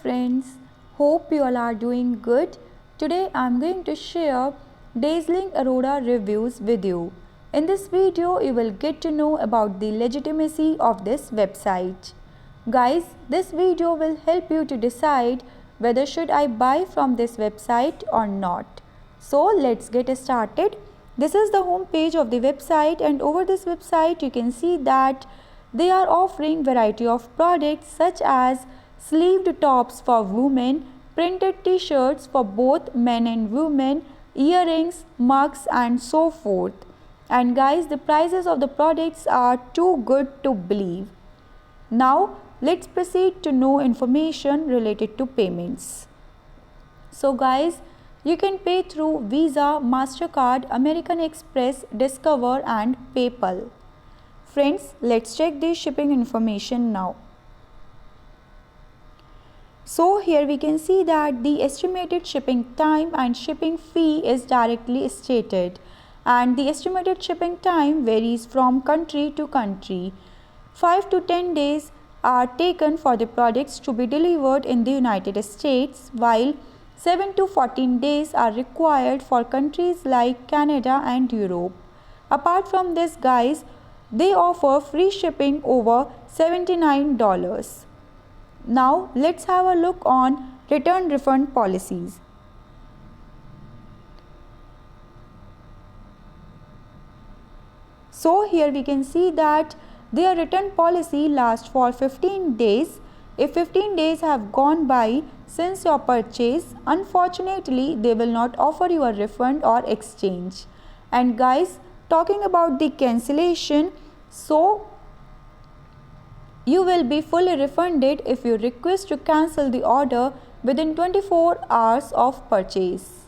friends, hope you all are doing good. Today I am going to share dazzling Aurora reviews with you. In this video you will get to know about the legitimacy of this website. Guys, this video will help you to decide whether should I buy from this website or not. So let's get started. This is the home page of the website, and over this website you can see that they are offering variety of products such as sleeved tops for women, printed t-shirts for both men and women, earrings, mugs and so forth. And guys, the prices of the products are too good to believe. Now let's proceed to know information related to payments. So guys, you can pay through Visa, MasterCard, American Express, Discover and PayPal. Friends, let's check the shipping information now. So here we can see that the estimated shipping time and shipping fee is directly stated, and the estimated shipping time varies from country to country. 5 to 10 days are taken for the products to be delivered in the United States, while 7 to 14 days are required for countries like Canada and Europe. Apart from this, guys, they offer free shipping over $79. Now let's have a look on return refund policies. So here we can see that their return policy lasts for 15 days. If 15 days have gone by since your purchase, unfortunately they will not offer you a refund or exchange. And guys, talking about the cancellation, so you will be fully refunded if you request to cancel the order within 24 hours of purchase.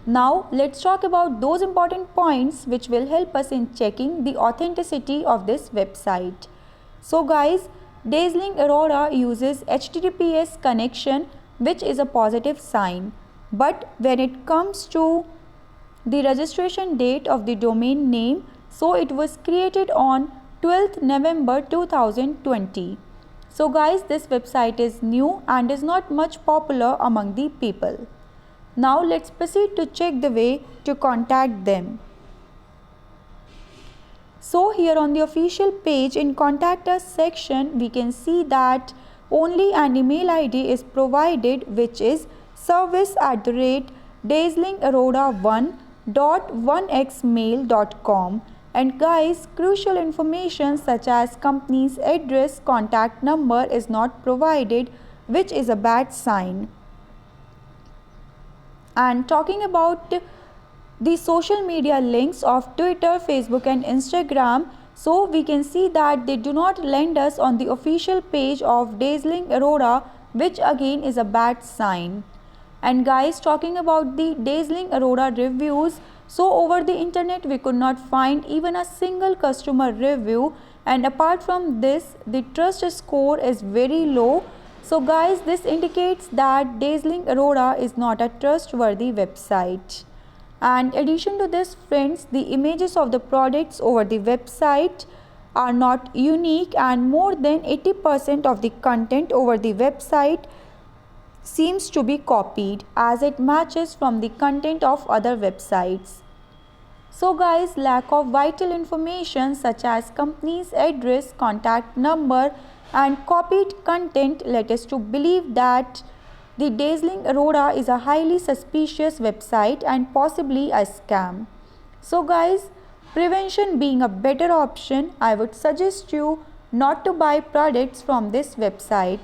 Now let's talk about those important points which will help us in checking the authenticity of this website. So guys, Dazzling Aurora uses HTTPS connection, which is a positive sign. But when it comes to the registration date of the domain name, so it was created on 12th November 2020. So guys, this website is new and is not much popular among the people. Now let's proceed to check the way to contact them. So here on the official page in contact us section, we can see that only an email ID is provided, which is service@dazzlingaurora1.1xmail.com. And guys, crucial information such as company's address, contact number is not provided, which is a bad sign. And talking about the social media links of Twitter, Facebook and Instagram, so we can see that they do not lend us on the official page of Dazzling Aurora, which again is a bad sign. And guys, talking about the Dazzling Aurora reviews, so over the internet we could not find even a single customer review, and apart from this, the trust score is very low. So guys, this indicates that Dazzling Aurora is not a trustworthy website. And addition to this, friends, the images of the products over the website are not unique, and more than 80% of the content over the website seems to be copied, as it matches from the content of other websites. So guys, lack of vital information such as company's address, contact number and copied content led us to believe that the Dazzling Aurora is a highly suspicious website and possibly a scam. So guys, prevention being a better option, I would suggest you not to buy products from this website,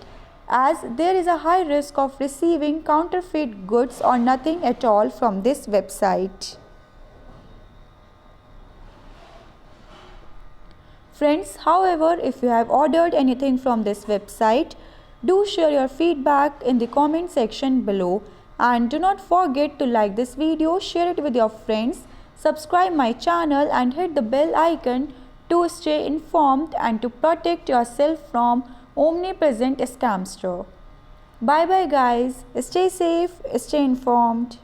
as there is a high risk of receiving counterfeit goods or nothing at all from this website. Friends, however, if you have ordered anything from this website, do share your feedback in the comment section below, and do not forget to like this video, share it with your friends, subscribe my channel and hit the bell icon to stay informed and to protect yourself from omnipresent scamster. Bye bye guys, stay safe, stay informed.